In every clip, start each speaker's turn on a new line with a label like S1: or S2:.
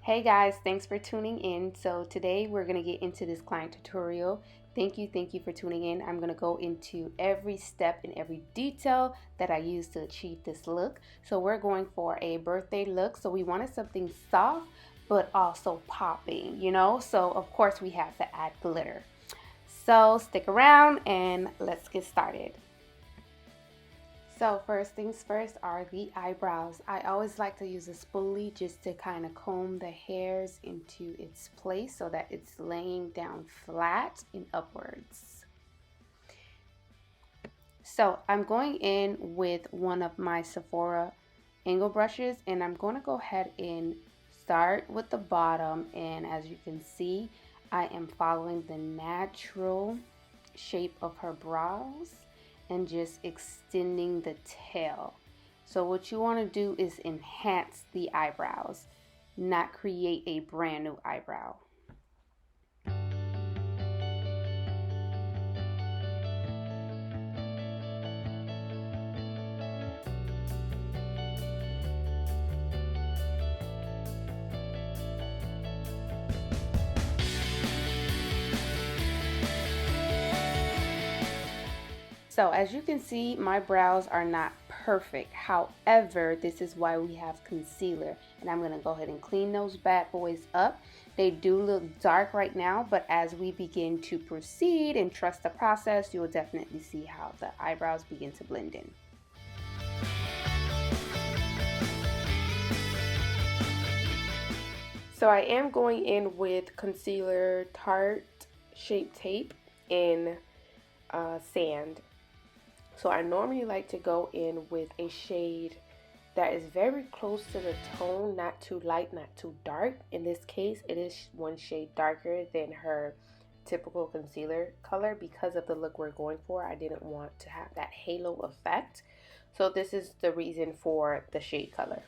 S1: Hey guys, thanks for tuning in. So today we're going to get into this client tutorial. Thank you for tuning in. I'm going to go into every step and every detail that I use to achieve this look. So we're going for a birthday look. So we wanted something soft but also popping, So of course we have to add glitter. So stick around and let's get started. So first things first are the eyebrows. I always like to use a spoolie just to kind of comb the hairs into its place so that it's laying down flat and upwards. So I'm going in with one of my Sephora angle brushes and I'm going to go ahead and start with the bottom, and as you can see I am following the natural shape of her brows and just extending the tail. So what you want to do is enhance the eyebrows, not create a brand new eyebrow. So as you can see, my brows are not perfect. However, this is why we have concealer. And I'm going to go ahead and clean those bad boys up. They do look dark right now, but as we begin to proceed and trust the process, you will definitely see how the eyebrows begin to blend in. So I am going in with concealer Tarte Shape Tape in Sand. So I normally like to go in with a shade that is very close to the tone, not too light, not too dark. In this case, it is one shade darker than her typical concealer color because of the look we're going for. I didn't want to have that halo effect. So this is the reason for the shade color.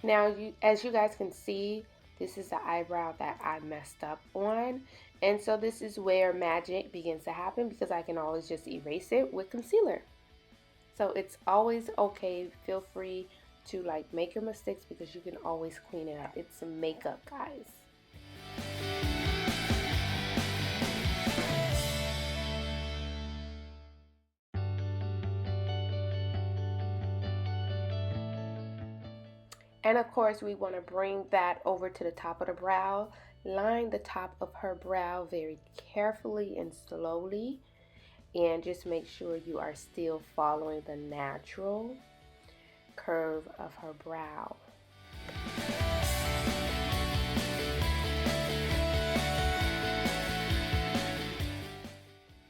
S1: Now, as you guys can see, this is the eyebrow that I messed up on. And so this is where magic begins to happen because I can always just erase it with concealer. So it's always okay. Feel free to make your mistakes because you can always clean it up. It's makeup, guys. And of course, we want to bring that over to the top of the brow. Line the top of her brow very carefully and slowly. And just make sure you are still following the natural curve of her brow.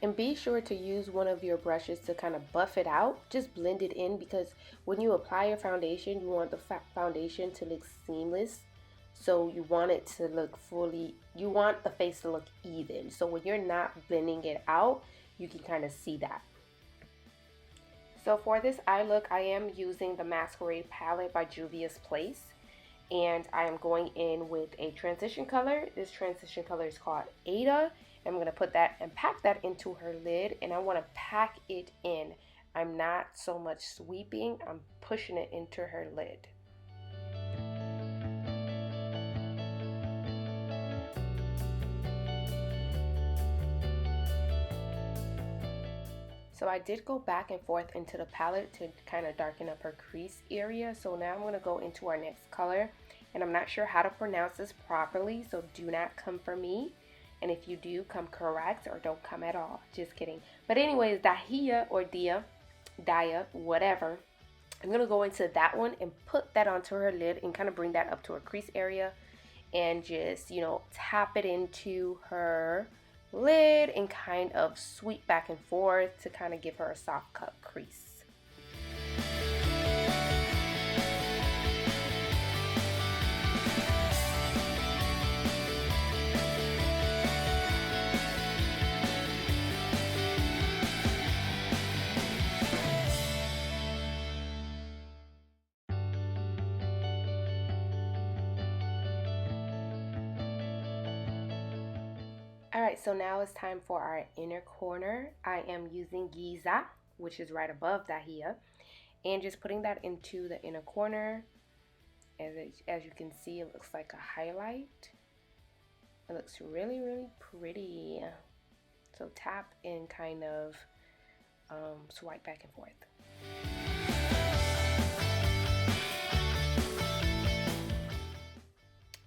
S1: And be sure to use one of your brushes to kind of buff it out. Just blend it in because when you apply your foundation, you want the foundation to look seamless. So you want it to look you want the face to look even. So when you're not blending it out, you can kind of see that. So for this eye look, I am using the Masquerade palette by Juvia's Place. And I am going in with a transition color. This transition color is called Ada. I'm going to put that and pack that into her lid, and I want to pack it in. I'm not so much sweeping, I'm pushing it into her lid. So I did go back and forth into the palette to kind of darken up her crease area. So now I'm going to go into our next color, and I'm not sure how to pronounce this properly, so do not come for me. And if you do, come correct or don't come at all. Just kidding. But anyways, Dahia or Dahia, whatever. I'm going to go into that one and put that onto her lid and kind of bring that up to her crease area. And just, tap it into her lid and kind of sweep back and forth to kind of give her a soft cut crease. Alright, so now it's time for our inner corner. I am using Giza, which is right above Dahia, and just putting that into the inner corner. As you can see, it looks like a highlight. It looks really, really pretty. So tap and kind of swipe back and forth.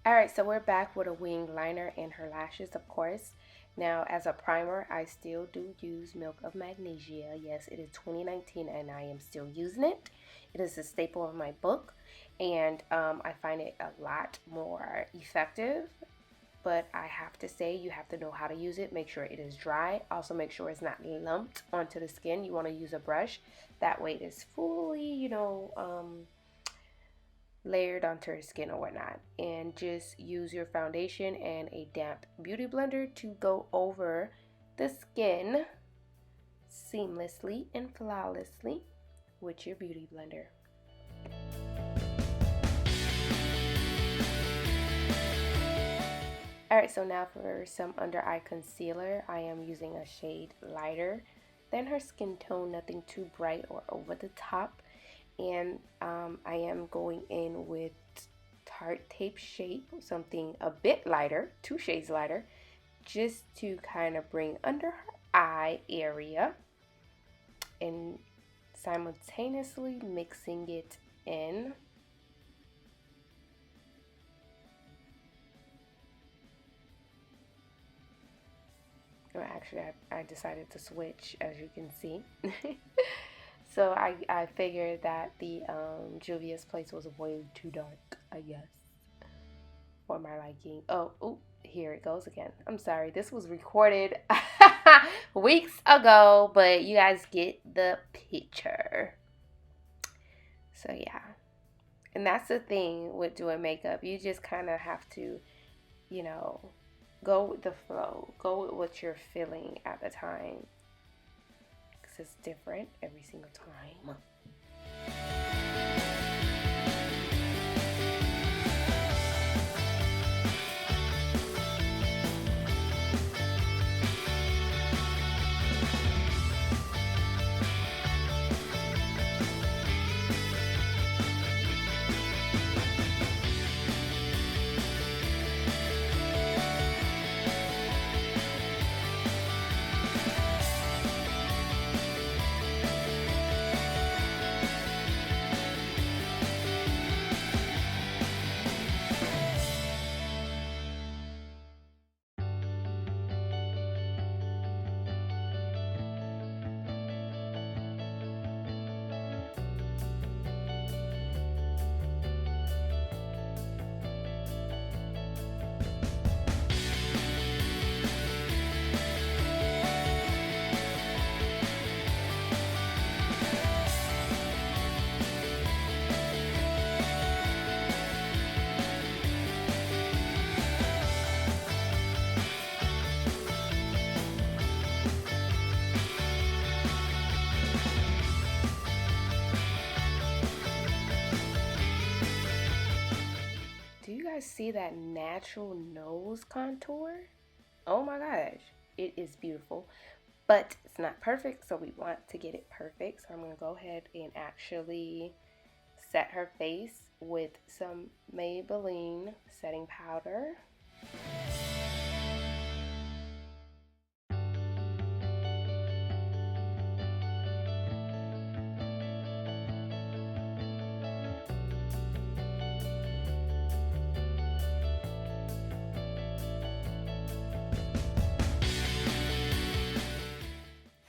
S1: Alright, so we're back with a wing liner and her lashes, of course. Now, as a primer, I still do use Milk of Magnesia. Yes, it is 2019 and I am still using it. It is a staple of my book, and I find it a lot more effective. But I have to say, you have to know how to use it. Make sure it is dry. Also, make sure it's not lumped onto the skin. You want to use a brush. That way it is fully, layered onto her skin or whatnot. And just use your foundation and a damp beauty blender to go over the skin seamlessly and flawlessly with your beauty blender. Alright, so now for some under eye concealer, I am using a shade lighter than her skin tone, nothing too bright or over the top. And I am going in with Tarte Tape Shape, something a bit lighter, 2 shades lighter, just to kind of bring under her eye area and simultaneously mixing it in. Well, actually, I decided to switch, as you can see. So I figured that the Juvia's place was way too dark, I guess, for my liking. Oh, here it goes again. I'm sorry. This was recorded weeks ago, but you guys get the picture. So yeah. And that's the thing with doing makeup. You just kind of have to, go with the flow. Go with what you're feeling at the time. It's different every single time. See that natural nose contour? Oh my gosh, it is beautiful, but it's not perfect, so we want to get it perfect. So I'm gonna go ahead and actually set her face with some Maybelline setting powder.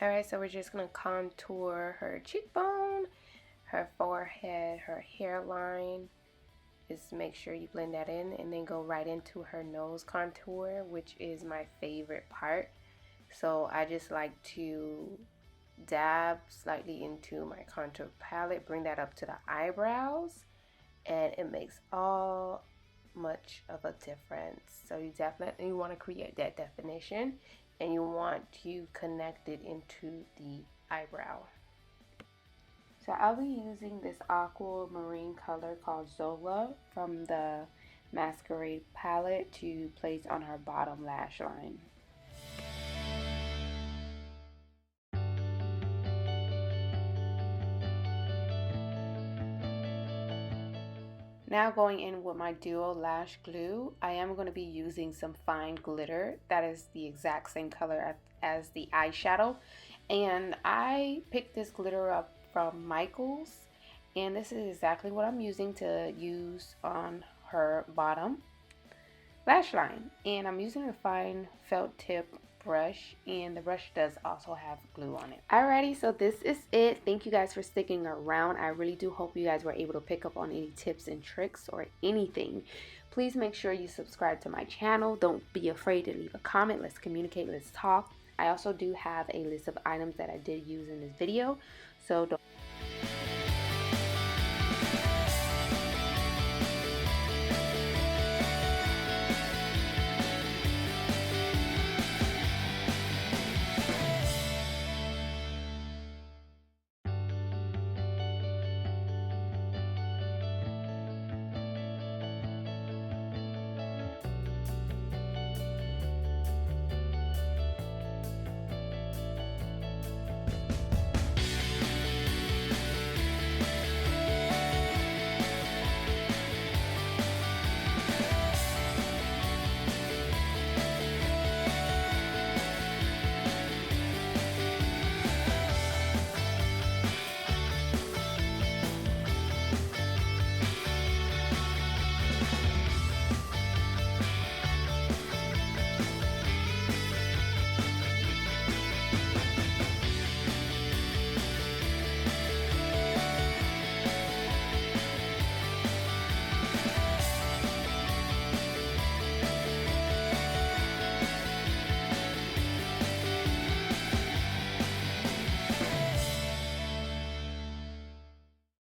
S1: Alright, so we're just going to contour her cheekbone, her forehead, her hairline. Just make sure you blend that in, and then go right into her nose contour, which is my favorite part. So I just like to dab slightly into my contour palette, bring that up to the eyebrows, and it makes all much of a difference. So you definitely want to create that definition, and you want to connect it into the eyebrow. So I'll be using this aquamarine color called Zola from the Masquerade palette to place on her bottom lash line.
S2: Now going in with my Duo Lash Glue, I am going to be using some fine glitter that is the exact same color as the eyeshadow. And I picked this glitter up from Michael's, and this is exactly what I'm using to use on her bottom lash line. And I'm using a fine felt tip brush, and the brush does also have glue on it. Alrighty, so this is it. Thank you guys for sticking around. I really do hope you guys were able to pick up on any tips and tricks or anything. Please make sure you subscribe to my channel. Don't be afraid to leave a comment. Let's communicate, let's talk. I also do have a list of items that I did use in this video, so don't